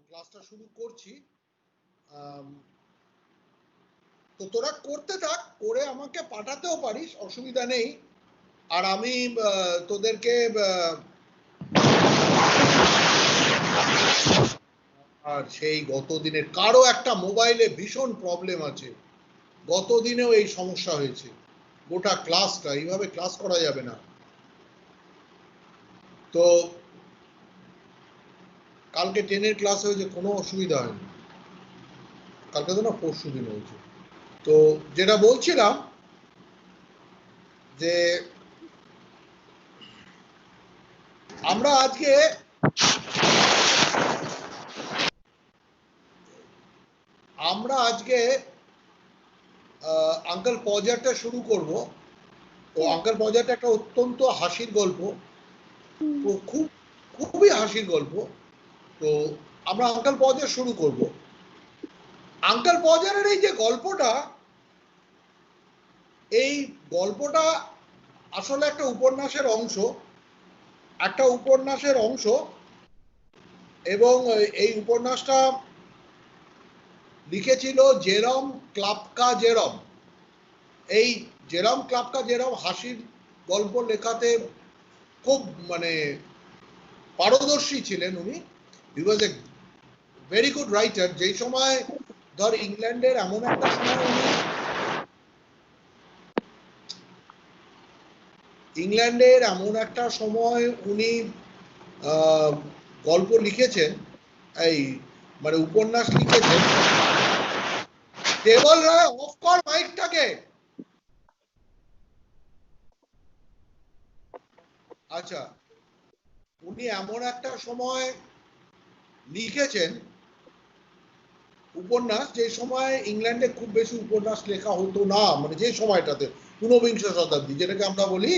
ক্লাসটা শুরু করছি। তো তোরা করতে থাক, করে আমাকে পাঠাতেও পারিস, অসুবিধা নেই। আর আমি তোদেরকে আর সেই গত দিনের কারো একটা মোবাইলে ভীষণ প্রবলেম আছে, গত দিনেও এই সমস্যা হয়েছে। গোটা ক্লাসটা এইভাবে ক্লাস করা যাবে না। তো কালকে 10-এর ক্লাস হয়েছে, কোনো অসুবিধা হয়নি। কালকে তো না, পরশু দিন হয়েছে। তো যেটা বলছিলাম যে আমরা আজকে আঙ্কেল পজারটা শুরু করব। তো আঙ্কেল পজারটা একটা অত্যন্ত হাসির গল্প, তো খুবই হাসির গল্প। তো আমরা আঙ্কেল পজার শুরু করব। আঙ্কেল পজারের এই যে গল্পটা, এই গল্পটা আসলে একটা উপন্যাসের অংশ, এবং এই উপন্যাসটা লিখেছিল জেরম ক্লাপকা জেরম। এই জেরম ক্লাপকা জেরম হাসির গল্প লেখাতে খুব পারদর্শী ছিলেন উনি। হি ওয়াজ এ ভেরি গুড রাইটার। যেই সময় ধর ইংল্যান্ডের এমন একটা সময় উনি গল্প লিখেছেন, এই উপন্যাস লিখেছেন। দেবল রায়, অফ কর মাইকটাকে। আচ্ছা, উনি এমন একটা সময় লিখেছেন উপন্যাস, যে সময় ইংল্যান্ডে খুব বেশি উপন্যাস লেখা হতো না, যে সময়টাতে ঊনবিংশ শতাব্দী, যেটাকে আমরা বলি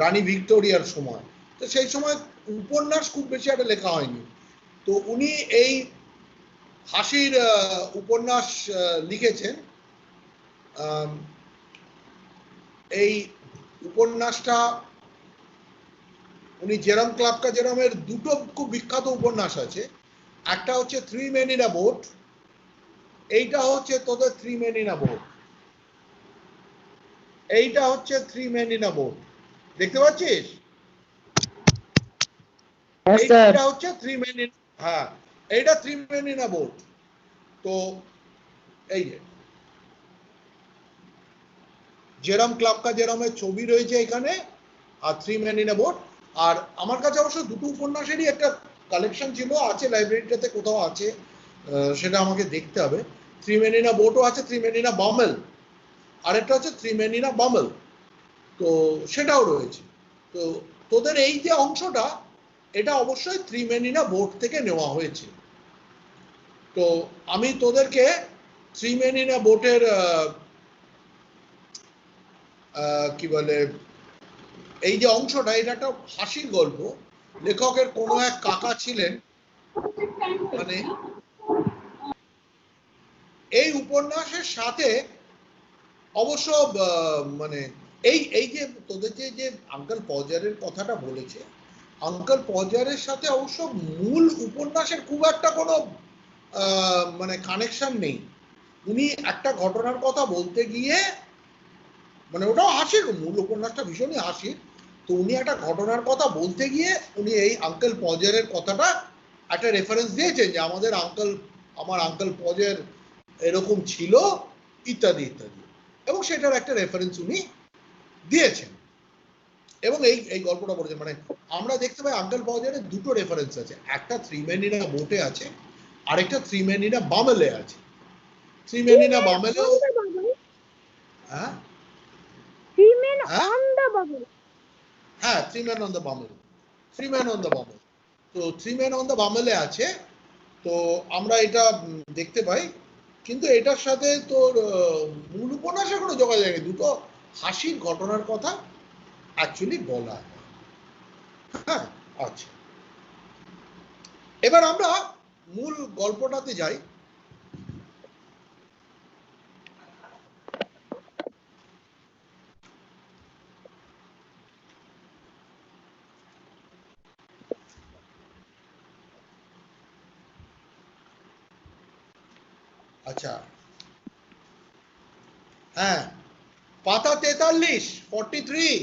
রানী ভিক্টোরিয়ার সময়। তো সেই সময় উপন্যাস খুব বেশি একটা লেখা হয়নি। তো উনি এই হাসির উপন্যাস লিখেছেন। এই উপন্যাসটা উনি জেরম ক্লাপকা জেরমের দুটো খুব বিখ্যাত উপন্যাস আছে। একটা হচ্ছে three men in a boat, এইটা হচ্ছে তোদের three men in a boat. এইটা হচ্ছে three men in a boat, দেখতে পাচ্ছিস? এইটা হচ্ছে থ্রি মেন ইন, হ্যাঁ, এইটা three men in a boat. তো এই যে জেরম ক্লাপকা জেরমের ছবি রয়েছে এখানে, আর three men in a boat. আর আমার কাছে অবশ্য দুটো উপন্যাসেরই একটা কালেকশন ছিল, আছে লাইব্রেরিটাতে কোথাও আছে, সেটা আমাকে দেখতে হবে। থ্রি মেন ইন আ বোটও আছে, থ্রি মেন ইন আ বামেল আরেকটা হচ্ছে থ্রি মেন ইন আ বামেল, তো সেটাও রয়েছে। তো তোদের এই যে অংশটা, এটা অবশ্যই three men in a boat থেকে নেওয়া হয়েছে। তো আমি তোদেরকে থ্রি মেন ইন আ বোটের কি বলে, এই যে অংশটা, এটা একটা হাসির গল্প। লেখকের কোনো এক কাকা ছিলেন, এই উপন্যাসের সাথে অবশ্য এই এই যে তোদের যে আঙ্কেল পজারের কথাটা বলেছে, আঙ্কেল পজারের সাথে অবশ্য মূল উপন্যাসের খুব একটা কোনো কানেকশন নেই। উনি একটা ঘটনার কথা বলতে গিয়ে, ওটাও হাসির, মূল উপন্যাসটা ভীষণই হাসির। তো উনি একটা ঘটনার কথা বলতে গিয়ে উনি এই আঙ্কেল পজারের কথাটা একটা রেফারেন্স দিয়েছেন, যে আমার আঙ্কেল পজার এরকম ছিল, ইত্যাদি ইত্যাদি, এবং সেটার একটা রেফারেন্স উনি দিয়েছেন, এবং এই গল্পটা বলেছেন। আমরা দেখতে পাই আঙ্কেল পজারের দুটো রেফারেন্স আছে, একটা থ্রি মেন ইন আ বোটে আছে, আরেকটা থ্রি মেন ইন আ বামেলে আছে। থ্রি মেন ইন আ বামেলেও, হ্যাঁ three men on the bummel, হ্যাঁ, three men on the bummel, three men on the bummel. তো থ্রি মেন অন দ্য বামেলে আছে। তো আমরা এটা দেখতে পাই, কিন্তু এটার সাথে তোর মূল উপন্যাসের কোনো যোগাযোগ নেই। দুটো হাসির ঘটনার কথা অ্যাকচুয়ালি বলা হয়। হ্যাঁ, আচ্ছা, এবার আমরা মূল গল্পটাতে যাই। আচ্ছা হ্যাঁ পাতা 43 43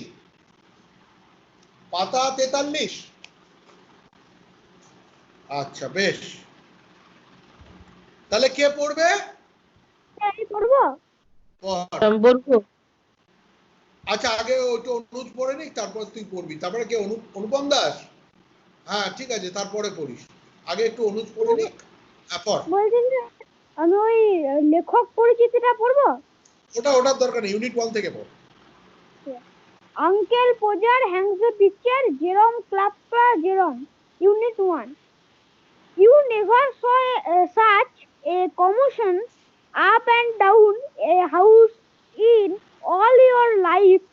পাতা 43 আচ্ছা বেশ তাহলে কে পড়বে আমি পড়বো। বলবো আচ্ছা আগে ওটা অনুজ পড়ে নিক তারপর তুই পড়বি তারপরে কে অনুপম দাস হ্যাঁ ঠিক আছে তারপরে পড়িস আগে একটু অনুজ পড়ে নিক পড় বলছি যে আমি ওই লেখক পরিচিতিটা পড়বো। ওটার দরকার নেই ইউনিট 1 থেকে পড় Uncle Pojar hangs a picture. Jerome Clapper Jerome. Unit 1. You never saw such a commotion up and down a house in all your life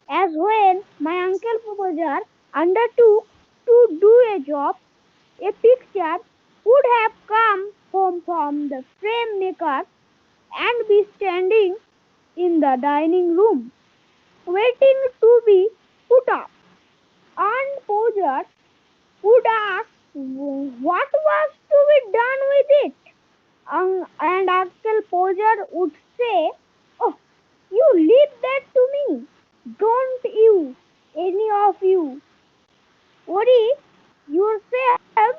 as when my Uncle Pojar undertook to do a job. A picture would have come home from the frame maker and be standing in the dining room, waiting to be put up. Aunt Pojar would ask what was to be done with it. And Uncle Pojar would say, "Oh, you leave that to me. Don't you, any of you, worry yourself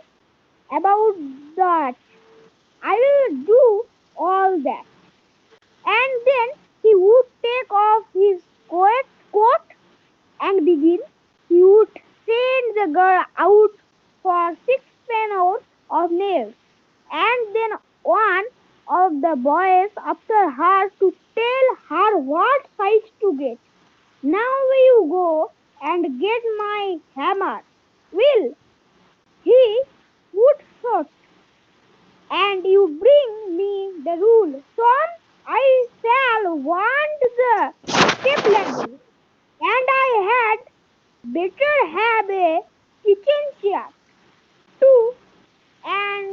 about that. I will do all that." And then he would take off his coat and begin. He would send the girl out for 6 panels of nails, and then one of the boys after her to tell her what size to get. Now you go and get my hammer, Will, he would shout, and you bring me the rule. Tom, I shall want the step ladder, and I had better have a kitchen chair too. And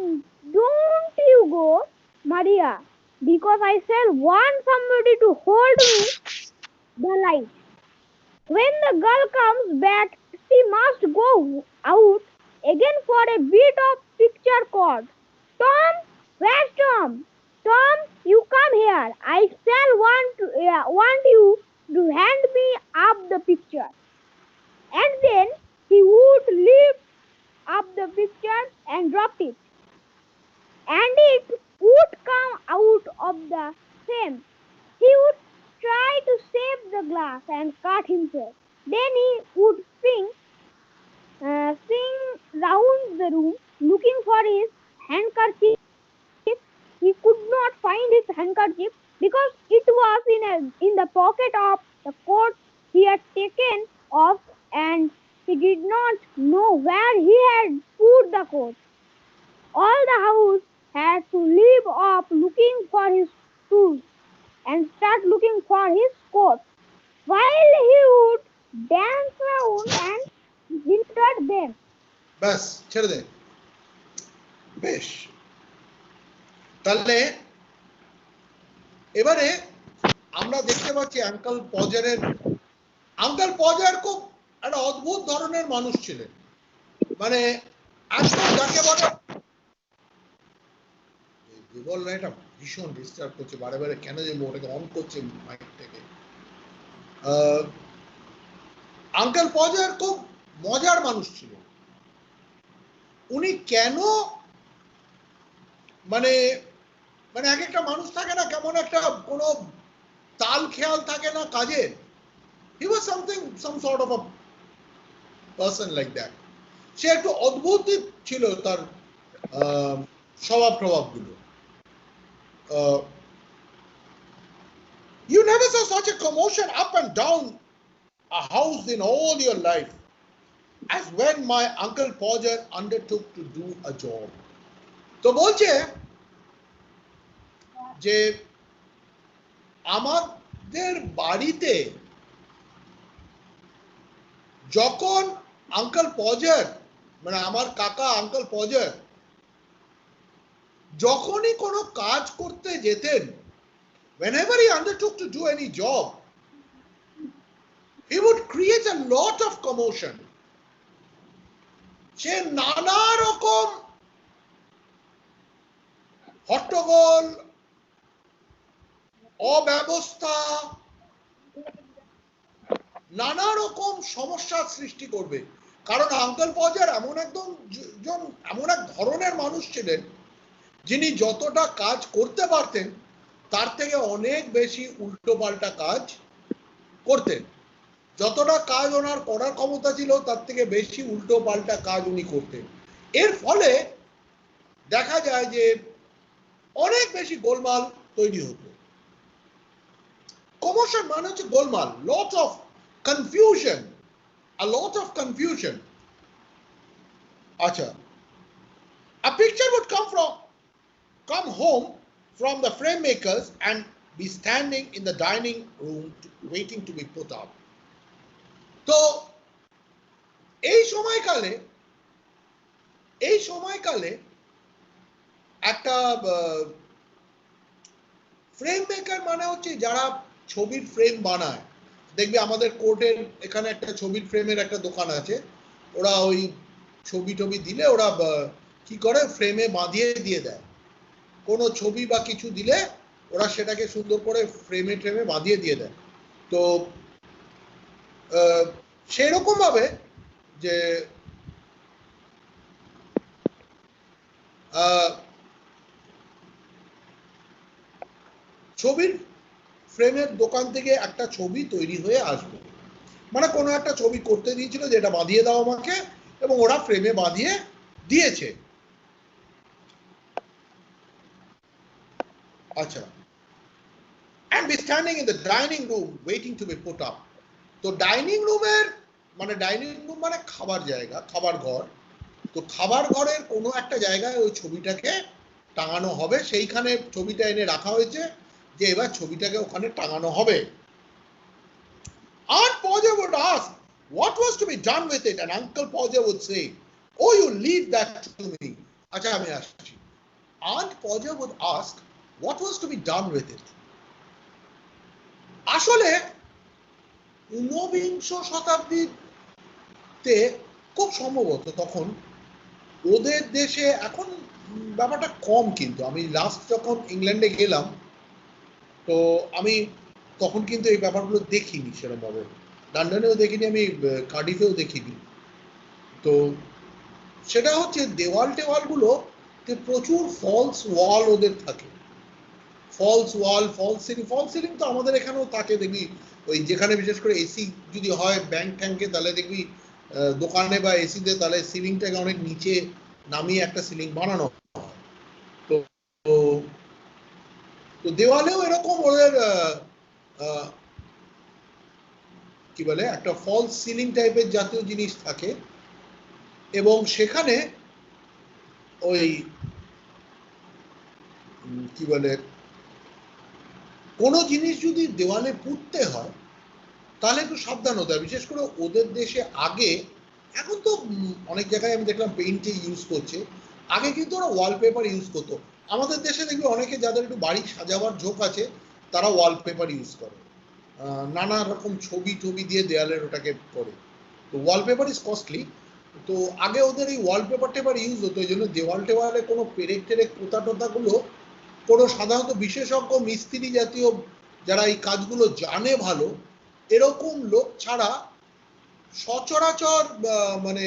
don't you go, Maria, because I shall want somebody to hold me the light. When the girl comes back, she must go out again for a bit of picture cord. Tom, where's Tom? Tom, you come here. I shall want you to hand me up the picture. And then he would lift up the picture and drop it, and it would come out of the frame. He would try to save the glass and cut himself. Then he would swing round the room looking for his handkerchief. He could not find his handkerchief because it was in the pocket of the coat he had taken off, and he did not know where he had put the coat. All the house had to leave off looking for his shoes and start looking for his coat, while he would dance around and hinder them. ব্যাস ছেড়ে দে বেশ তাহলে এবারে আমরা দেখতে পাচ্ছি uncle পজার খুব একটা অদ্ভুত ধরনের মানুষ ছিলেন মানে একদম যাকে বলে বিবল না এটা ভীষণ ডিস্টার্ব করছে বারে বারে কেন যে ওটাকে অন করছে মাইক থেকে আঙ্কেল পজার খুব মজার মানুষ ছিল উনি কেন মানে মানে এক একটা মানুষ থাকে না কেমন একটা কোনো তাল খেয়াল থাকে না কাজের he was some sort of a person like that সে একটু অদ্ভুত ছিল তার স্বভাব প্রভাবগুলো you never saw such a commotion up and down a house in all your life as when my Uncle Podger undertook to do a job তো বলছে যে আমাদের বাড়িতে যখন আঙ্কেল পজার মানে আমার কাকা আঙ্কেল পজার যখনই কোনো কাজ করতে যেতেন whenever he undertook to do any job he would create a lot of commotion সে নানা রকম হট্টগোল অব্যবস্থা, নানা রকম সমস্যার সৃষ্টি করবে। কারণ আঙ্কেল পজার এমন এমন এক ধরনের মানুষ ছিলেন যিনি যতটা কাজ করতে পারতেন তার থেকে অনেক বেশি উল্টোপাল্টা কাজ করতেন। যতটা কাজ ওনার করার ক্ষমতা ছিল তার থেকে বেশি উল্টোপাল্টা কাজ উনি করতেন। এর ফলে দেখা যায় যে অনেক বেশি গোলমাল তৈরি হতো। কমোশন মানে হচ্ছে গোলমাল, lot of confusion, a lot of confusion. Acha. A picture would come home from the frame makers and be standing in the dining room waiting to be put up. তো এই সময়কালে একটা ফ্রেম মেকার মানে হচ্ছে যারা ছবির frame বানায়। দেখবি আমাদের কোর্টের এখানে একটা ছবির ফ্রেমের একটা দোকান আছে, ওরা ওই ছবি টবি দিলে ওরা কি করে ফ্রেমে বাঁধিয়ে দিয়ে দেয়। কোনো ছবি বা কিছু দিলে ওরা সেটাকে সুন্দর করে ফ্রেমে ট্রেমে বাঁধিয়ে দিয়ে দেয়। তো সেরকম ভাবে যে ছবির ফ্রেমের দোকান থেকে একটা ছবি তৈরি হয়ে আসবে, মানে কোনো একটা ছবি করতে দিয়েছিল যেটা বাঁধিয়ে দাও আমাকে, এবং ওরা ফ্রেমে বাঁধিয়ে দিয়েছে। আচ্ছা, and be standing in the dining room waiting to be put up. তো ডাইনিং রুমের মানে ডাইনিং রুম মানে খাবার জায়গা, খাবার ঘর। তো খাবার ঘরের কোনো একটা জায়গায় ওই ছবিটাকে টাঙানো হবে, সেইখানে ছবিটা এনে রাখা হয়েছে যে এবার ছবিটাকে ওখানে টাঙানো হবে। Aunt Podger would ask what was to be done with it, and Uncle Podger would say, "Oh, you leave that to me." আচ্ছা আমি আসছি। Aunt Podger would ask what was to be done with it. আসলে ঊনবিংশ শতাব্দীতে খুব সম্ভবত তখন ওদের দেশে, এখন ব্যাপারটা কম, কিন্তু আমি লাস্ট যখন ইংল্যান্ডে গেলাম তো আমি তখন কিন্তু এই ব্যাপারগুলো দেখিনি সেরকমভাবে, লন্ডনেও দেখিনি, আমি কার্ডিফেও দেখিনি। তো সেটা হচ্ছে দেওয়াল টেওয়ালগুলোতে প্রচুর ফলস ওয়াল ওদের থাকে, ফলস ওয়াল, ফলস সিলিং তো আমাদের এখানেও থাকে। দেখবি ওই যেখানে বিশেষ করে এসি যদি হয় ব্যাংক ট্যাঙ্কে, তাহলে দেখবি দোকানে বা এসিতে তাহলে সিলিংটাকে অনেক নিচে নামিয়ে একটা সিলিং বানানো হয়। তো তো দেওয়ালেও এরকম ওদের কি বলে একটা ফলস সিলিং টাইপের জাতীয় জিনিস থাকে, এবং সেখানে ওই কি বলে কোনো জিনিস যদি দেওয়ালে পুঁততে হয় তাহলে একটু সাবধান হতে হয়। বিশেষ করে ওদের দেশে আগে, এখন তো অনেক জায়গায় আমি দেখলাম পেইন্টে ইউজ করছে, আগে কিন্তু ওরা ওয়ালপেপার ইউজ করতো। আমাদের দেশে দেখবি অনেকে যাদের একটু বাড়ি সাজাবার ঝোঁক আছে তারা ওয়ালপেপার ইউজ করে, নানা রকম ছবি টবি দিয়ে দেয়ালের ওটাকে করে। তো ওয়ালপেপার ইজ কস্টলি। তো আগে ওদের এই ওয়ালপেপার টেপার ইউজ হতো, এই জন্য দেওয়াল টেওয়ালে কোনো পেরেক টেরেক পোতা টোতাগুলো কোনো সাধারণত বিশেষজ্ঞ মিস্ত্রি জাতীয় যারা এই কাজগুলো জানে ভালো, এরকম লোক ছাড়া সচরাচর মানে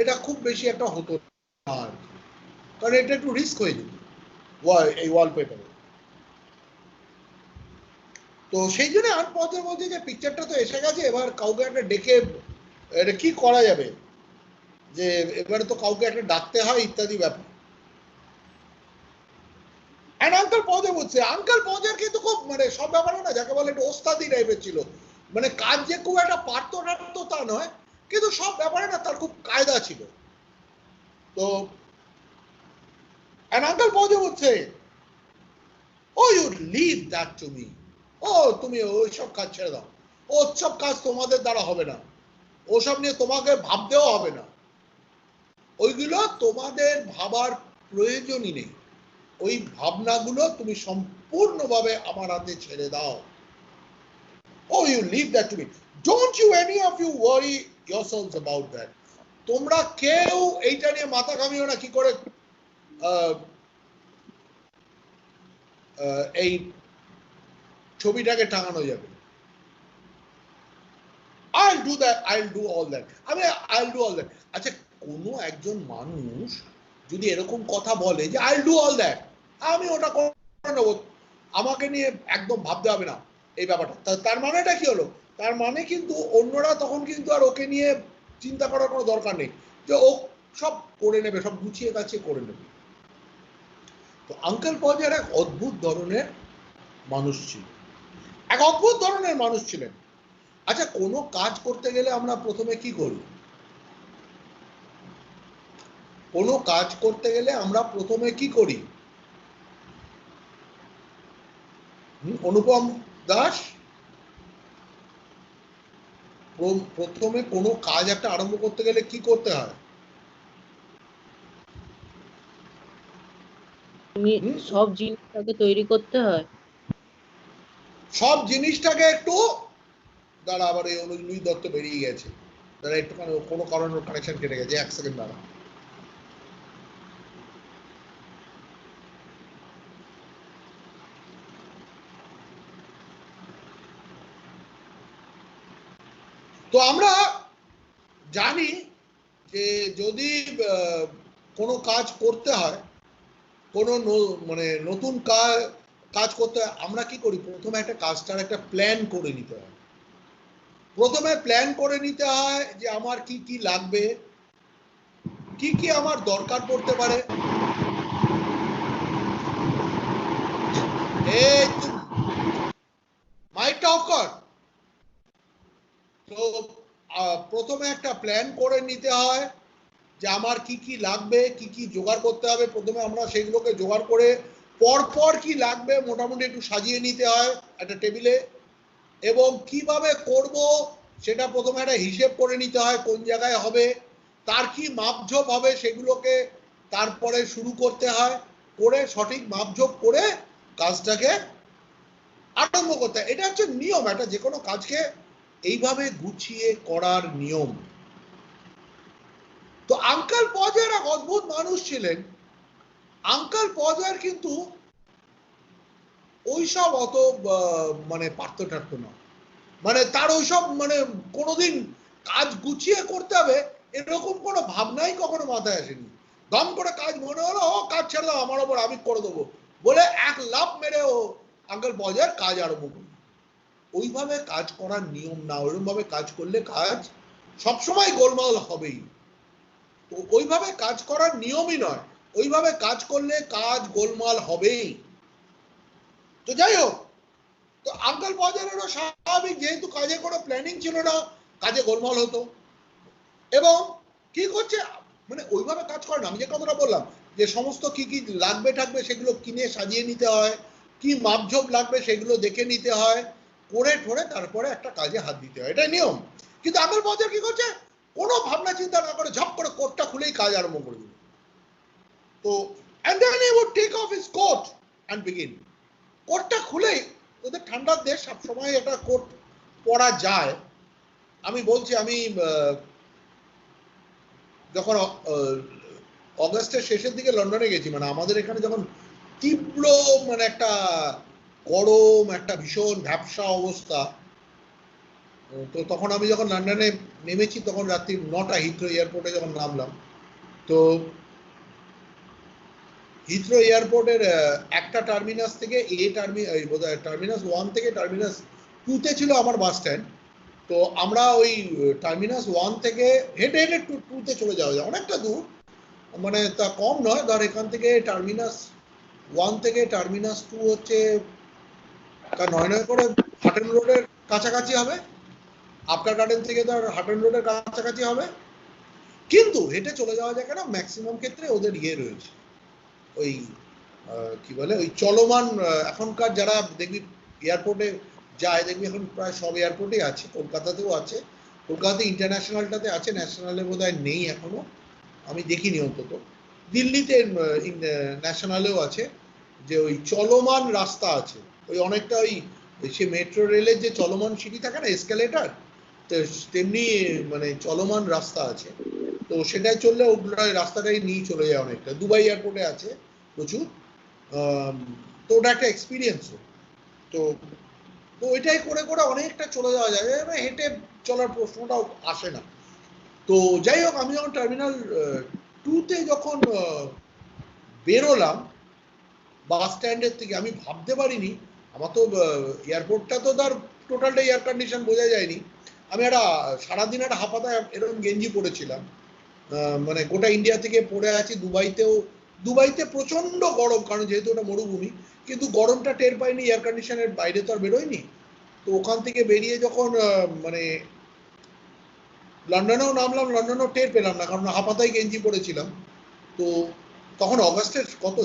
এটা খুব বেশি একটা হতো না, কারণ এটা একটু রিস্ক হয়ে যেত এই ওয়ালপেপারে। তো সেই জন্য আট পথে বলছে যে পিকচারটা তো এসে গেছে, এবার কাউকে একটা ডেকে এটা কি করা যাবে, যে এবারে তো কাউকে একটা ডাকতে হয় ইত্যাদি ব্যাপার। আঙ্কেল পজে বলছে, আঙ্কেল পজের কিন্তু খুব মানে সব ব্যাপারে না যাকে বলে একটু ওস্তাদি টাইপের ছিল, মানে কাজ যে খুব একটা পারতো না তা নয়, কিন্তু সব ব্যাপারে না তার খুব কায়দা ছিল। তো আঙ্কেল পজে বলছে, oh you leave that to me, ও তুমি ওইসব কাজ ছেড়ে দাও, ওসব কাজ তোমাদের দ্বারা হবে না, ওসব নিয়ে তোমাকে ভাবতেও হবে না, ওইগুলো তোমাদের ভাবার প্রয়োজনই নেই, ওই ভাবনাগুলো তুমি সম্পূর্ণভাবে আমার হাতে ছেড়ে দাও। Oh, you leave that to me. Don't you any of you worry yourselves about that. তোমরা কেউ এইটা নিয়ে মাথা ঘামিও না কি করে এই ছবিটাকে টাঙানো যাবে। I'll do that, I'll do all that. I'll do all that. আচ্ছা, কোনো একজন মানুষ যদি এরকম কথা বলে যে I'll do all that, আমি ওটা করে নেবো, আমাকে নিয়ে একদম ভাবতে হবে না এই ব্যাপারটা, তার মানেটা কি হলো? তার মানে কিন্তু অন্যরা তখন কিন্তু আর ওকে নিয়ে চিন্তা করার কোনো দরকার নেই, যে ও সব করে নেবে, সব গুছিয়ে গাছিয়ে করে নেবে। তো আঙ্কেল পজার এক অদ্ভুত ধরনের মানুষ ছিল, এক অদ্ভুত ধরনের মানুষ ছিলেন। আচ্ছা, কোনো কাজ করতে গেলে আমরা প্রথমে কি করি? কোনো কাজ করতে গেলে আমরা প্রথমে কি করি? অনুপম দাস, প্রথমে কোনো কাজ একটা আরম্ভ করতে গেলে কি করতে হয়? সব জিনিসটাকে তৈরি করতে হয়। সব জিনিসটাকে একটু দাঁড়া, আবার এই অনুজ দত্ত বেরিয়ে গেছে, দাঁড়া একটুখানি, কোনো কারণে কানেকশন কেটে গেছে, 1 সেকেন্ড দাঁড়া। তো আমরা জানি যে যদি কোনো কাজ করতে হয়, কোনো মানে নতুন কাজ করতে হয়, আমরা কি করি? প্রথমে একটা কাজটার একটা প্ল্যান করে নিতে হয়। প্রথমে প্ল্যান করে নিতে হয় যে আমার কি কি লাগবে, কি কি আমার দরকার পড়তে পারে। এই মাইকটা অফ কর। তো প্রথমে একটা প্ল্যান করে নিতে হয় যে আমার কি কি লাগবে, কি কি জোগাড় করতে হবে। প্রথমে আমরা সেগুলোকে জোগাড় করে পরপর কি লাগবে মোটামুটি একটু সাজিয়ে নিতে হয় একটা টেবিলে, এবং কিভাবে করব সেটা প্রথমে একটা হিসেব করে নিতে হয়, কোন জায়গায় হবে, তার কি মাপঝোপ হবে, সেগুলোকে তারপরে শুরু করতে হয়, করে সঠিক মাপঝোপ করে কাজটাকে আরম্ভ করতে হয়। এটা হচ্ছে নিয়ম, একটা যে কোনো কাজকে এইভাবে গুছিয়ে করার নিয়ম। তো আঙ্কেল পজার এক অদ্ভুত মানুষ ছিলেন। আঙ্কেল পজার কিন্তু ওইসব অত মানে পারত টারত না, মানে তার ওইসব মানে কোনোদিন কাজ গুছিয়ে করতে হবে এরকম কোনো ভাবনাই কখনো মাথায় আসেনি। দম করে কাজ মনে হলো, ও কাজ ছেড়ে দাও আমার ওপর, আমি করে দেবো বলে এক লাফ মেরে ও আঙ্কেল পজার কাজ আরম্ভ করল। ওইভাবে কাজ করার নিয়ম না, ওইরকম ভাবে কাজ করলে কাজ সবসময় গোলমাল হবেই। তো ওইভাবে কাজ করার নিয়মই নয়, ওইভাবে কাজ করলে কাজ গোলমাল হবেই। তো যাই হোক, তো আঙ্কেল পজারেরও স্বাভাবিক, যেহেতু কাজে কোনো প্ল্যানিং ছিল না, কাজে গোলমাল হতো। এবং কি করছে, মানে ওইভাবে কাজ করে না। আমি যে কথাটা বললাম যে সমস্ত কি কি লাগবে থাকবে সেগুলো কিনে সাজিয়ে নিতে হয়, কি মাপঝোপ লাগবে সেগুলো দেখে নিতে হয়, করে ঠোরে তারপরে একটা কাজে হাত দিতে হয়, এটাই নিয়ম। কিন্তু আঙ্কেল পজার কি করছে, কোনো ভাবনা চিন্তা না করে ঝপ করে কোটটা খুলেই কাজ আরম্ভ করে দিল। তো and then he would take off his coat and begin. কোটটা খুলেই, ওদের ঠান্ডার দেশ, সবসময় একটা কোট পরা যায়। আমি বলছি, আমি যখন অগাস্টের শেষের দিকে লন্ডনে গেছি, মানে আমাদের এখানে যখন তীব্র মানে একটা গরম, একটা ভীষণ ভ্যাপসা অবস্থা, তো তখন আমি যখন লন্ডনে নেমেছি তখন রাত্রি 9টা হিথ্রো এয়ারপোর্টে যখন নামলাম, তো হিথ্রো এয়ারপোর্টের একটা টার্মিনাস থেকে টার্মিনাস 1 থেকে টার্মিনাস 2 তে ছিল আমার বাস স্ট্যান্ড। তো আমরা ওই টার্মিনাস 1 থেকে হেঁটে হেঁটে 2 তে চলে যাওয়া যায়, অনেকটা দূর, মানে তা কম নয়। ধর এখান থেকে টার্মিনাস 1 থেকে টার্মিনাস 2 হচ্ছে 9 করে হাটন রোডের কাছাকাছি হবে, আফটার গার্ডেন থেকে ধর হাটন রোডের কাছাকাছি হবে। কিন্তু হেঁটে চলে যাওয়া যায় কেন, ম্যাক্সিমাম ক্ষেত্রে ওদের ইয়ে রয়েছে, ওই কি বলে, ওই চলমান, এখনকার যারা দেখবি এয়ারপোর্টে যায়, দেখবি এখন প্রায় সব এয়ারপোর্টেই আছে, কলকাতাতেও আছে, কলকাতাতে ইন্টারন্যাশনালটাতে আছে, ন্যাশনালে বোধহয় নেই এখনো, আমি দেখিনি অন্তত। দিল্লিতে ন্যাশনালেও আছে, যে ওই চলমান রাস্তা আছে, ওই অনেকটা ওই সে মেট্রো রেলের যে চলমান সিঁড়ি থাকে না, এসকেলেটার, তো তেমনি মানে চলমান রাস্তা আছে। তো সেটাই চললে ওগুলো রাস্তাটাই নিয়ে চলে যায় অনেকটা। দুবাই এয়ারপোর্টে আছে প্রচুর, তো ওটা একটা এক্সপিরিয়েন্স। তো তো ওইটাই করে করে অনেকটা চলে যাওয়া যায়, হেঁটে চলার প্রশ্নটাও আসে না। তো যাই হোক, আমি যখন টার্মিনাল 2-তে যখন বেরোলাম বাস স্ট্যান্ডের থেকে, আমি ভাবতে পারিনি, আমার তো এয়ারপোর্টটা তো তার টোটালটা এয়ার কন্ডিশন বোঝা যায়নি। আমি একটা সারাদিন একটা হাফাতা এরকম গেঞ্জি পরেছিলাম, মানে গোটা ইন্ডিয়া থেকে পড়ে আছি। দুবাইতে প্রচন্ড গরম, কারণ যেহেতু ওটা মরুভূমি, কিন্তু গরমটা টের পাইনি, এয়ার কন্ডিশনের বাইরে তো আর বেরোয়নি। তো ওখান থেকে বেরিয়ে যখন মানে লন্ডনেও নামলাম, লন্ডনেও টের পেলাম না, কারণ হাফাতাই গেঞ্জি পরেছিলাম। তো তখন অগস্টের কত,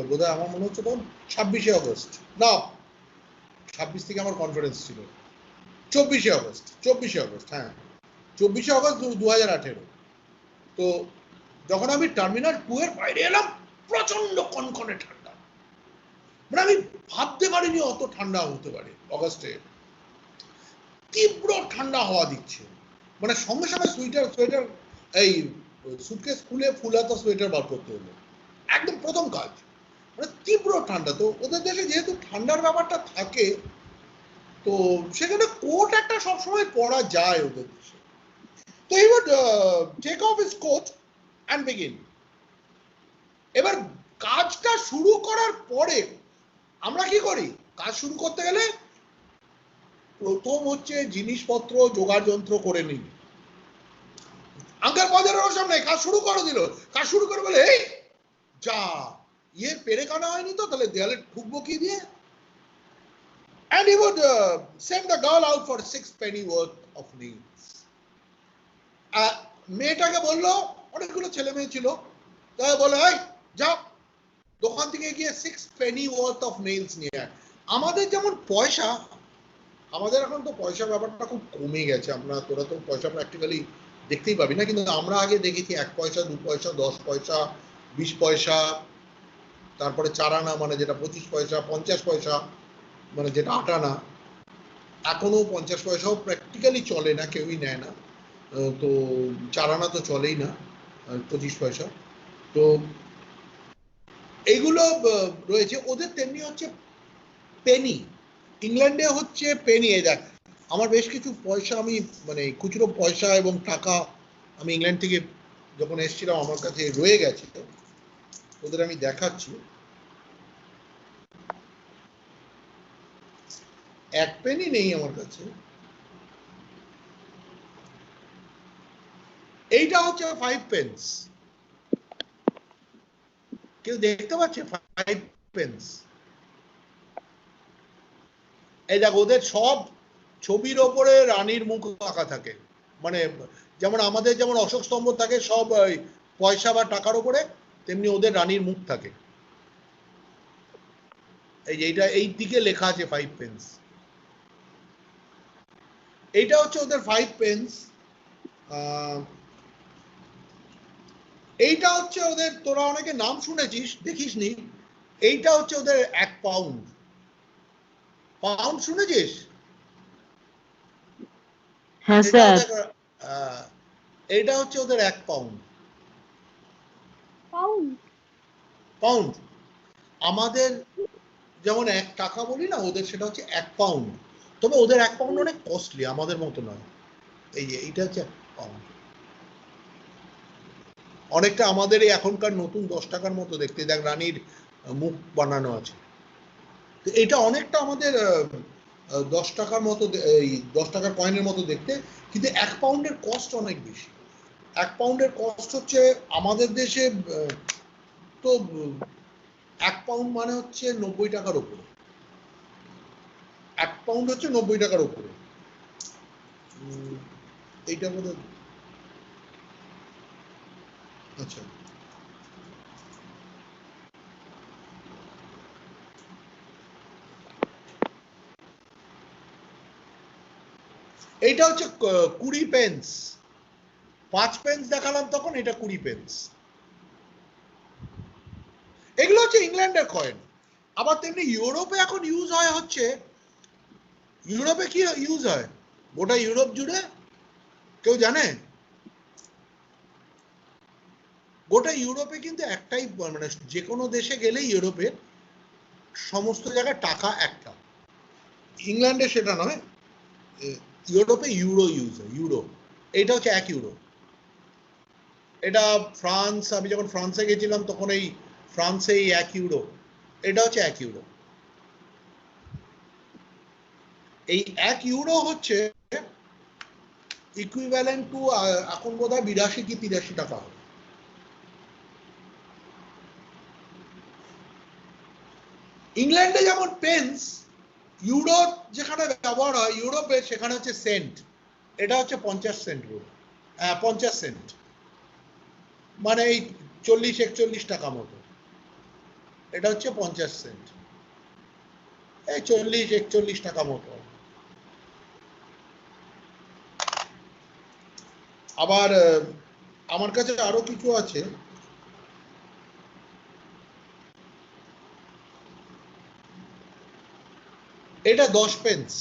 বোধহয় আমার মনে হচ্ছে তখন 26শে অগস্ট, না 26 থেকে আমার কনফারেন্স ছিল, 24শে অগস্ট, হ্যাঁ 24শে অগস্ট 2018। তো যখন আমি টার্মিনাল 2 এর বাইরে এলাম, প্রচন্ড কনকনে ঠান্ডা, মানে আমি ভাবতে পারিনি অত ঠান্ডা হতে পারে অগস্টে। তীব্র ঠান্ডা হাওয়া দিচ্ছে, মানে সঙ্গে সঙ্গে সোয়েটার এই সুটকেস খুলে ফুল হাতা সোয়েটার বার করতে হলো, একদম প্রথম কাজ। মানে তীব্র ঠান্ডা, তো ওদের দেশে যেহেতু ঠান্ডার ব্যাপারটা থাকে, তো সেখানে কোট একটা সবসময় পরা যায় ওদের দেশে। তো he would take off his coat and begin. এবার কাজটা শুরু করার পরে আমরা কি করি, কাজ শুরু করতে গেলে প্রথম হচ্ছে জিনিসপত্র জোগাড় যন্ত্র করে নিই। আঙ্কেল বাজারের সামনে কাজ শুরু করে দিল, কাজ শুরু করে বলে, এই যা পেরে কানা হয়নি তো, তাহলে দেয়ালে ঠুকবো কি দিয়ে। And he would send the girl out for 6 penny worth of nails. মেয়েটাকে বললো, অনেকগুলো ছেলে মেয়ে ছিল, তাই বলে, এই যাও দোকান থেকে গিয়ে 6 penny worth of nails নিয়ে আয়। আমাদের যেমন পয়সা, আমাদের এখন তো পয়সা ব্যাপারটা খুব কমে গেছে, তোরা তো পয়সা প্র্যাকটিক্যালি দেখতেই পাবি না, কিন্তু আমরা আগে দেখেছি 1 পয়সা 2 পয়সা 10 পয়সা 20 পয়সা, তারপরে 4 আনা মানে যেটা 25 পয়সা, 50 পয়সা মানে যেটা 8 আনা। এখনো 50 পয়সাও প্র্যাকটিক্যালি চলে না, কেউই নেয় না। তো 4 আনা তো চলেই না, 25 পয়সা। তো এইগুলো রয়েছে ওদের। তেমনি হচ্ছে পেনি, ইংল্যান্ডে হচ্ছে পেনি। এই দেখ, আমার বেশ কিছু পয়সা, আমি মানে খুচরো পয়সা এবং টাকা আমি ইংল্যান্ড থেকে যখন এসেছিলাম আমার কাছে রয়ে গেছে, ওদের আমি দেখাচ্ছি। 1 পেনি নেই আমার কাছে। এইটা হচ্ছে 5 পেন্স, কেউ দেখতে পাচ্ছে 5 পেন্স? এই দেখ, ওদের সব ছবির ওপরে রানীর মুখ আঁকা থাকে, মানে যেমন আমাদের যেমন অশোক স্তম্ভ থাকে সব পয়সা বা টাকার ওপরে, তেমনি ওদের রানীর মুখ থাকে। এই যে এইটা, এই দিকে লেখা আছে 5 পেন্স। এইটা হচ্ছে ওদের 5 পেন্স। এইটা হচ্ছে ওদের, তোরা অনেকে নাম শুনেছিস, দেখিসনি। এইটা হচ্ছে ওদের 1 পাউন্ড। পাউন্ড শুনেছিস? হ্যাঁ এটা স্যার। ওদের, এইটা হচ্ছে ওদের 1 পাউন্ড। পাউন্ড? পাউন্ড আমাদের যেমন 1 টাকা বলি না, ওদের সেটা হচ্ছে 1 পাউন্ড। তবে ওদের 1 পাউন্ড অনেক কস্টলি, আমাদের মতো নয়। এই যে এইটা হচ্ছে 1 পাউন্ড, অনেকটা আমাদের এই এখনকার নতুন 10 টাকার মতো দেখতে। দেখ, রানীর মুখ বানানো আছে। তো এটা অনেকটা আমাদের 10 টাকার মতো, এই 10 টাকার কয়েনের মতো দেখতে, কিন্তু 1 পাউন্ডের কস্ট অনেক বেশি। 1 পাউন্ডের কস্ট হচ্ছে আমাদের দেশে তো 1 পাউন্ড মানে হচ্ছে 90 টাকার উপরে। 1 পাউন্ড হচ্ছে 90 টাকার উপরে। এইটা বোধ হয়, আচ্ছা এইটা হচ্ছে 20 পেন্স। 5 পেন্স দেখালাম তখন, এটা 20 পেন্স। এগুলো হচ্ছে ইংল্যান্ডের কয়েন। আবার তেমনি ইউরোপে এখন ইউজ হয় হচ্ছে, ইউরোপে কি ইউজ হয় গোটা ইউরোপ জুড়ে কেউ জানে? গোটা ইউরোপে কিন্তু একটাই, মানে যে কোনো দেশে গেলেই ইউরোপে সমস্ত জায়গায় টাকা একটা। ইংল্যান্ডে সেটা নয়, ইউরোপে ইউরো ইউজ হয়, ইউরো, এটা হচ্ছে 1 ইউরো। এটা ফ্রান্স, আমি যখন ফ্রান্সে গেছিলাম তখন এই ফ্রান্সে এই 1 ইউরো, এটা হচ্ছে 1 ইউরো। এই 1 ইউরো হচ্ছে ইকুইভ্যালেন্ট টু এখন বোধহয় 82 কি 83 টাকা হবে। ইংল্যান্ডে যেমন পেন্স, ইউরো যেখানে ব্যবহার হয় ইউরোপে সেখানে হচ্ছে সেন্ট, এটা হচ্ছে 50 সেন্ট, 50 সেন্ট, মানে এই 40-41 টাকা মতো, এটা হচ্ছে 50 সেন্ট, এই 40-41 টাকা মতো। আবার আমার কাছে আরো কিছু আছে, এটা 10 পেন্স।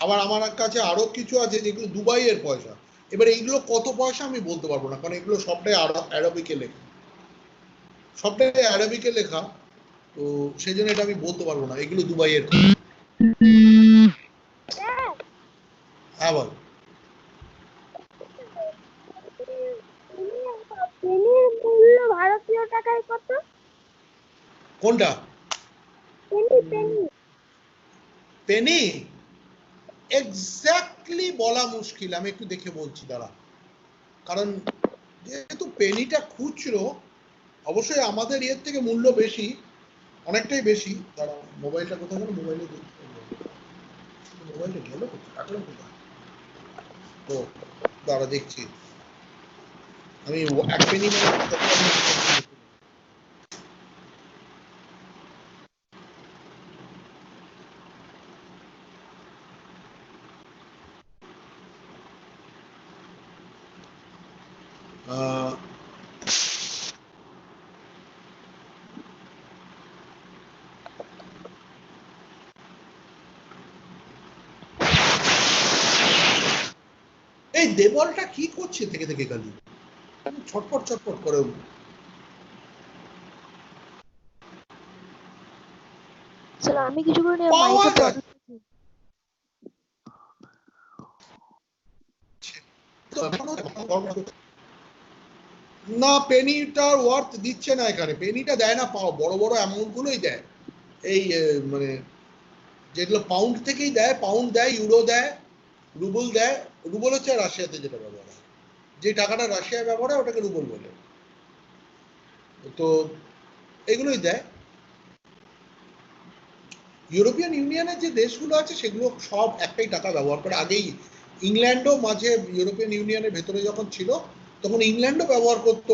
আবার আমার কাছে আরো কিছু আছে যেগুলো দুবাইয়ের পয়সা। এবার এইগুলো কত পয়সা আমি বলতে পারবো না, কারণ এগুলো সবটাই আরবিকে লেখা, সবটাই আরবিকে লেখা, তো সেই জন্য এটা আমি বলতে পারবো না এগুলো দুবাইয়ের। হ্যাঁ বল। পেনির মূল্য ভারতীয় টাকায় কত? কোনটা? পেনি। পেনি এক্স্যাক্টলি বলা মুশকিল, আমি একটু দেখে বলছি দাঁড়া, কারণ যেহেতু পেনিটা খুচরো, অবশ্যই আমাদের এর থেকে মূল্য বেশি, অনেকটাই বেশি। দাঁড়া, মোবাইলটা কোথায় গেল, মোবাইলটা গেল কোথায়, তো দাঁড়া দেখছি আমি 1 পেনি এই দেবলটা কি করছে থেকে থেকে খালি ছটপট ছটপট করে। আমি কিছু করে নিয়ে পাওয়া মাইকে যায় না, পেনিটার ওয়ার্থ দিচ্ছে না এখানে, পেনিটা দেয় না, পাও বড় বড় অ্যামাউন্ট গুলোই দেয়, এই মানে যেগুলো পাউন্ড থেকেই দেয়, পাউন্ড দেয়, ইউরো দেয়, রুবল দেয়। রুবল হচ্ছে রাশিয়াতে যেটা ব্যবহার হয়, যে টাকাটা রাশিয়ায় ব্যবহার হয় ওটাকে রুবল বলে, তো এগুলোই দেয়। ইউরোপিয়ান ইউনিয়নের যে দেশগুলো আছে সেগুলো সব একটাই টাকা ব্যবহার করে। আগেই ইংল্যান্ডও মাঝে ইউরোপিয়ান ইউনিয়নের ভেতরে যখন ছিল তখন ইংল্যান্ডও ব্যবহার করতো,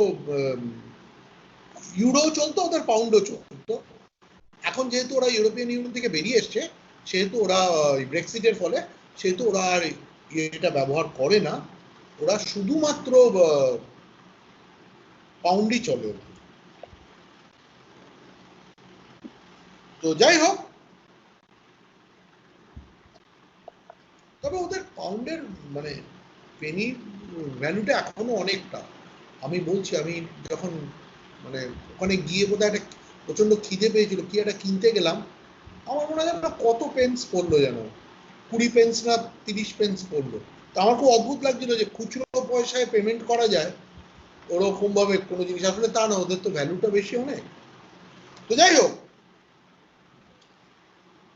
ইউরো চলতো, ওদের পাউন্ডও চলতো। এখন যেহেতু ওরা ইউরোপিয়ান ইউনিয়ন থেকে বেরিয়ে এসছে, সেহেতু ওরা ব্রেক্সিটের ফলে সেহেতু ওরা আর এটা ব্যবহার করে না, ওরা শুধুমাত্র পাউন্ডই চলে। তো যাই হোক, তবে ওদের পাউন্ডের মানে পেনি ভ্যালুটা এখনো অনেকটা। আমি বলছি, আমি যখন মানে ওখানে গিয়ে বোধহয় একটা প্রচন্ড খিদে পেয়েছিল, কি একটা কিনতে গেলাম, আমার মনে হয় না কত পেন্স পড়লো যেন, 20 পেন্স না 30 পেন্স পড়লো। তো আমার খুব অদ্ভুত লাগছিল যে খুচরো পয়সায় পেমেন্ট করা যায় ওরকম ভাবে কোনো জিনিস, আসলে তা না, ওদের তো ভ্যালুটা বেশি অনেক। তো যাই হোক,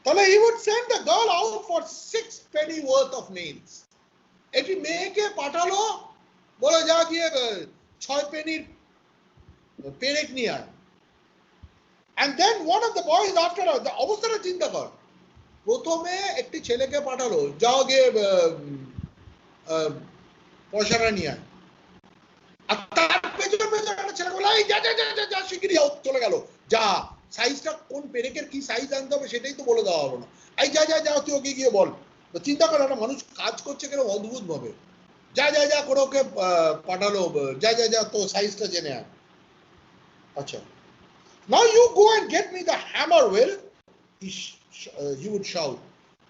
তাহলে he would send the girl out for 6 penny worth of nails। একটি মেয়েকে পাঠালো, বলে যা গিয়ে 6 পেনির পেরেক নিয়ে আয়। and then one of the boys after অবস্থাটা চিন্তা কর, প্রথমে একটি ছেলেকে পাঠালো, যাও গিয়ে পয়সাটা নিয়ে আয়, আর তার পেছনে পেছনে একটা ছেলে বলে এই যা যা যা যা যা শিগগিরই চলে গেল, যা সাইজটা কোন পেরেকের কি সাইজ আনতে হবে সেটাই তো বলে দেওয়া হলো না, এই যা যা যা তুই ওকে গিয়ে বল। চিন্তা করে একটা মানুষ কাজ করছে কেন অদ্ভুত ভাবে, যা যা যা করে ওকে পাঠালো, যা যা যা তো সাইজটা জেনে আয়। আচ্ছা, now you go and get me the hammer, Will, he would shout।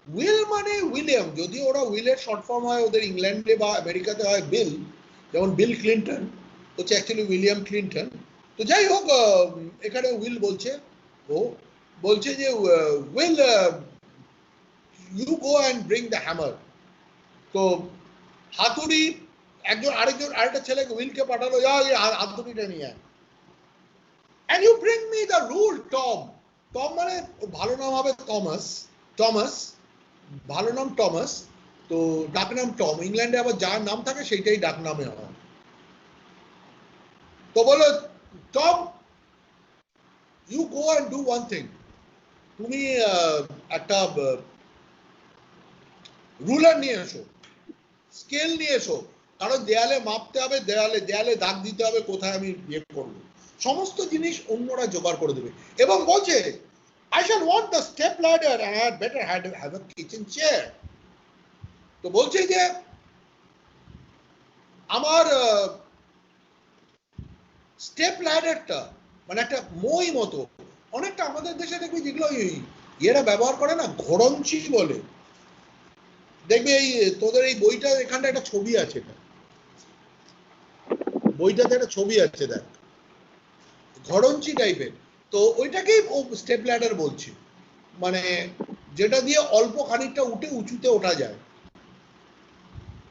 Will মানে উইলিয়াম, যদিও ওরা উইলের শর্ট ফর্ম হয় ওদের ইংল্যান্ডে বা আমেরিকাতে হয় বিল, যেমন বিল ক্লিন্টন, হচ্ছে অ্যাকচুয়ালি উইলিয়াম ক্লিন্টন। তো যাই হোক, এখানে উইল বলছে, ও বলছে যে will you go and bring the hammer. তো হাতুড়ি আরেকটা ছেলেকে উইলকে পাঠালো, যা হাতুড়িটা নিয়ে আয়। And you bring me the rule, Tom. Tom মানে ভালো নাম হবে টমাস, ভালো নাম টমাস, তো ডাকনাম টম। ইংল্যান্ডে আবার যার নাম থাকে সেইটাই ডাকনামে হয়। তো বলো, Tom, you go and do one thing, তুমি একটা রুলার নিয়ে এসো, স্কেল নিয়ে এসো, কারণ দেয়ালে মাপতে হবে, দেয়ালে দাগ দিতে হবে কোথায় আমি বিয়ে করবো, সমস্ত জিনিস অন্যরা জোগাড় করে দেবে। এবং বলছে I shall want the step ladder and I had better have a kitchen chair. তো বলছে যে আমার স্টেপ ল্যাডারটা মানে একটা মই মতো, অনেকটা আমাদের দেশে দেখবি যেগুলো এরা ব্যবহার করে না, ঘড়ঞ্চি বলে, দেখবে এই তোদের এই বইটা এখানটা একটা ছবি আছে, বইটাতে একটা ছবি আছে দেখ, ঘড়ঞ্চি টাইপের। তো ওইটাকেই ও স্টেপ ল্যাডার বলছে, মানে যেটা দিয়ে অল্প খানিকটা উঠে উঁচুতে ওঠা যায়।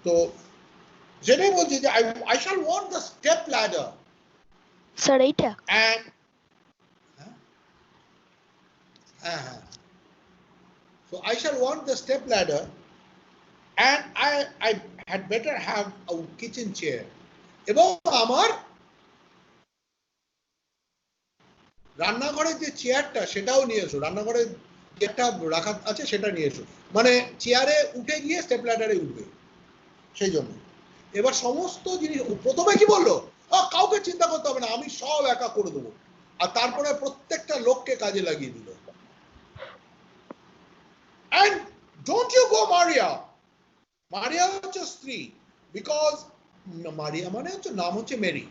তো যেটাই বলছে যে I shall want the step ladder sir এইটা and so I shall want the step ladder and I had better have a kitchen chair. এবং আমার রান্নাঘরের যে চেয়ারটা সেটাও নিয়ে এসো, রান্নাঘরে যেটা রাখা আছে সেটা নিয়ে এসো, মানে চেয়ারে উঠে গিয়ে স্টেপ ল্যাডারে উঠবে সেই জন্য। এবার সমস্ত জিনিস প্রথমে কি বললো, কাউকে চিন্তা করতে হবে না, আমি সব একা করে দেবো, আর তারপরে প্রত্যেকটা লোককে কাজে লাগিয়ে দিল। And don't you go Maria, মারিয়া হচ্ছে স্ত্রী, বিকজ মারিয়া মানে হচ্ছে নাম হচ্ছে Mary,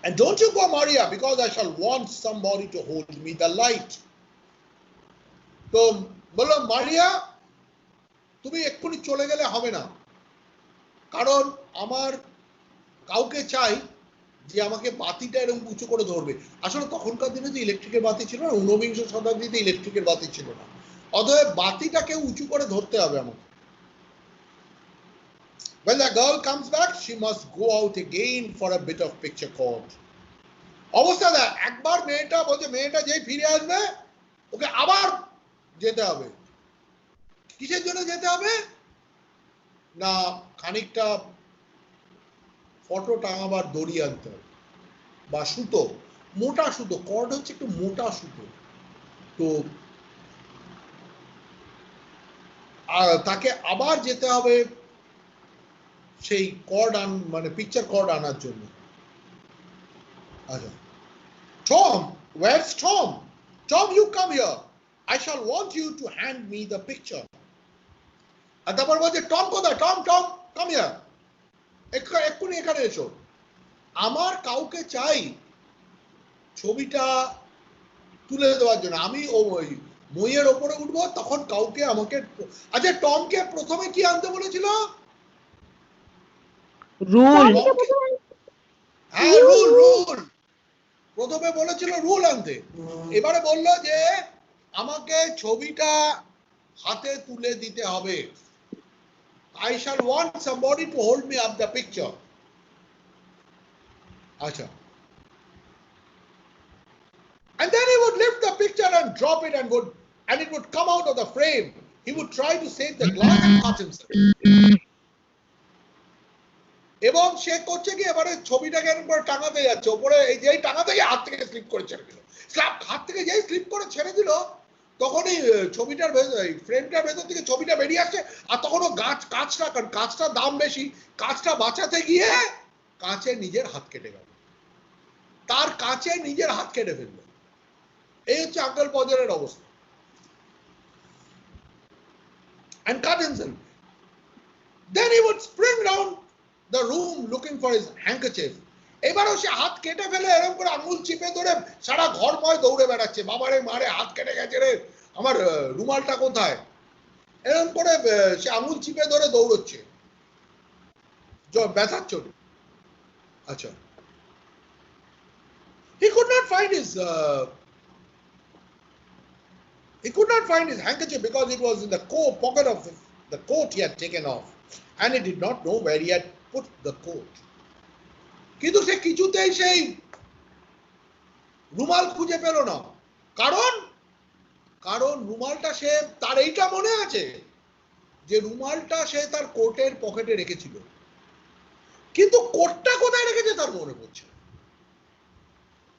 and don't you go Maria because I shall want somebody to hold me the light. তো বললো মারিয়া তুমি এক্ষুনি চলে গেলে হবে না, কারণ আমার কাউকে চাই যে আমাকে বাতিটা এরকম উঁচু করে ধরবে। আসলে তখনকার দিনে যে ইলেকট্রিকের বাতি ছিল না, 19বিংশ শতাব্দীতে ইলেকট্রিকের বাতি ছিল না, অতএব বাতিটাকে উঁচু করে ধরতে হবে আমাকে। When the girl comes back, she must go out again for a bit of picture court. অবস্থা দেখ, একবার মেয়েটা বলছে, মেয়েটা যেই ফিরে আসবে ওকে আবার যেতে হবে। কিসের জন্য যেতে হবে না, খানিকটা ফটো টাঙাবার দড়ি আনতে হবে বা সুতো, মোটা সুতো, কর্ড হচ্ছে একটু মোটা সুতো। তো তাকে আবার যেতে হবে সেই কর্ড মানে পিকচার কর্ড আনার জন্য। আচ্ছা, Tom, where's Tom? Tom, you come here. I shall want you to hand me the picture. আর তারপর বলছে টম কোথায়, টম come here, এক্ষুনি এখানে এসো, আমার কাউকে চাই ছবিটা তুলে দেওয়ার জন্য, আমি ওই মইয়ের ওপরে উঠবো, তখন কাউকে আমাকে। আচ্ছা, টমকে প্রথমে কি আনতে বলেছিল? রুল। হ্যাঁ, রুল প্রথমে বলেছিল রুল আনতে, এবারে বললো যে আমাকে ছবিটা হাতে তুলে দিতে হবে। I shall want somebody to hold me up the picture. আচ্ছা, and then he would lift the picture and drop it and it would come out of the frame. He would try to save the glass and cut himself. এবং সে করছে কি, এবারে ছবিটাকে এরকম করে টাঙাতে যাচ্ছে ওপরে, এই যেই টাঙাতে গিয়ে হাত থেকে স্লিপ করে ছেড়ে দিল, হাত থেকে যেই স্লিপ করে ছেড়ে দিল তখনই ছবিটার ফ্রেমটার ভেতর থেকে ছবিটা বেরিয়ে আসছে। আর তখন ও কাঁচটার দাম বেশি, কাঁচটা বাঁচাতে গিয়ে কাঁচে নিজের হাত কেটে গেল, তার কাঁচে নিজের হাত কেটে ফেললো। এই হচ্ছে আঙ্কেল পজারের অবস্থা। And cut himself. Then he would spring round the room looking for his handkerchief. এবারও সে হাত কেটে ফেলে এরকম করে আঙুল চিপে ধরে সারা ঘরময় দৌড়ে বেড়াচ্ছে, বাবারে মারে হাত কেটে গেছে রে, আমার রুমালটা কোথায়, এরকম করে সে আঙুল চিপে ধরে দৌড়চ্ছে। ব্যথার চোটে। আচ্ছা, he could not find his handkerchief because it was in the pocket of the coat he had taken off, and he did not know where he had put the coat. কিন্তু সে কিছুতেই সেই রুমাল খুঁজে পেল না। কারণ রুমালটা সে তার এইটা মনে আছে যে রুমালটা সে তার কোটের পকেটে রেখেছিল, কিন্তু কোটটা কোথায় রেখেছে তার মনে পড়ছে।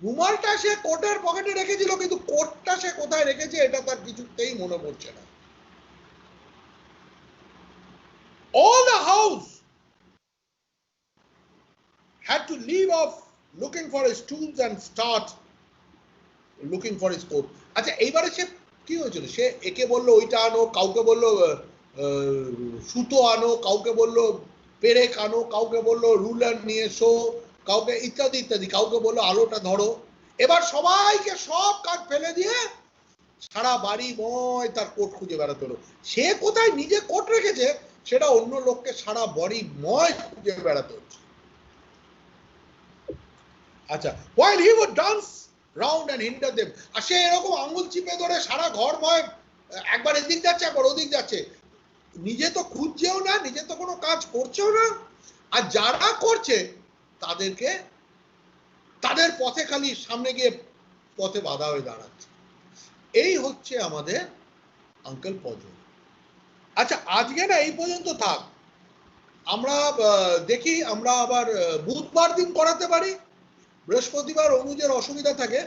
রুমালটা সে কোটের পকেটে রেখেছিল, কিন্তু কোটটা সে কোথায় রেখেছে এটা তার কিছুতেই মনে পড়ছে না। All the house had to leave off looking for his tools and start looking for his coat. আচ্ছা, এইবারে সে কি হয়েছিল, সে একে বললো ওইটা আনো, কাউকে বললো সুতো আনো, কাউকে বললো পেরেক আনো, কাউকে বললো রুলার নিয়ে এসো, কাউকে ইত্যাদি ইত্যাদি, কাউকে বললো আলোটা ধরো। এবার সবাইকে সব কাজ ফেলে দিয়ে সারা বাড়ি ময় তার কোট খুঁজে বেড়াতে হলো। সে কোথায় নিজে কোট রেখেছে সেটা অন্য লোককে সারা বাড়ি ময় খুঁজে বেড়াতে হচ্ছে। আচ্ছা, while he would dance round and hinder them, আর সে এরকম আঙুল চিপে ধরে সারা ঘর ময় একবার এদিক যাচ্ছে একবার ওদিক যাচ্ছে, নিজে তো খুঁজছেও না, নিজে তো কোনো কাজ করছেও না, আর যারা করছে তাদেরকে তাদের পথে খালি সামনে গিয়ে পথে বাধা হয়ে দাঁড়াচ্ছে। এই হচ্ছে আমাদের আঙ্কেল পজল। আচ্ছা, আজকে না এই পর্যন্ত থাক, আমরা দেখি আমরা আবার বুধবার দিন করাতে পারি। বৃহস্পতিবার অনুজের অসুবিধা থাকে,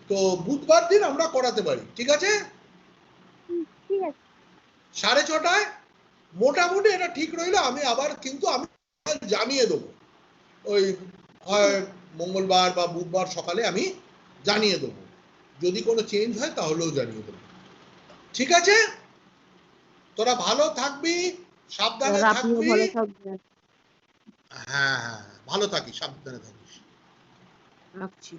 তো বুধবার দিন আমরা করাতে পারি, ঠিক আছে? ঠিক আছে, 6:30 মোটামুটি এটা ঠিক রইলো। আমি আবার কিন্তু আমি জানিয়ে দেবো, ওই হয় মঙ্গলবার বা বুধবার সকালে আমি জানিয়ে দেবো, যদি কোনো চেঞ্জ হয় তাহলেও জানিয়ে দেবো, ঠিক আছে? তোরা ভালো থাকবি, সাবধানে থাকবি। হ্যাঁ, ভালো থাকিস, সাবধানে থাকিস। রাখছি।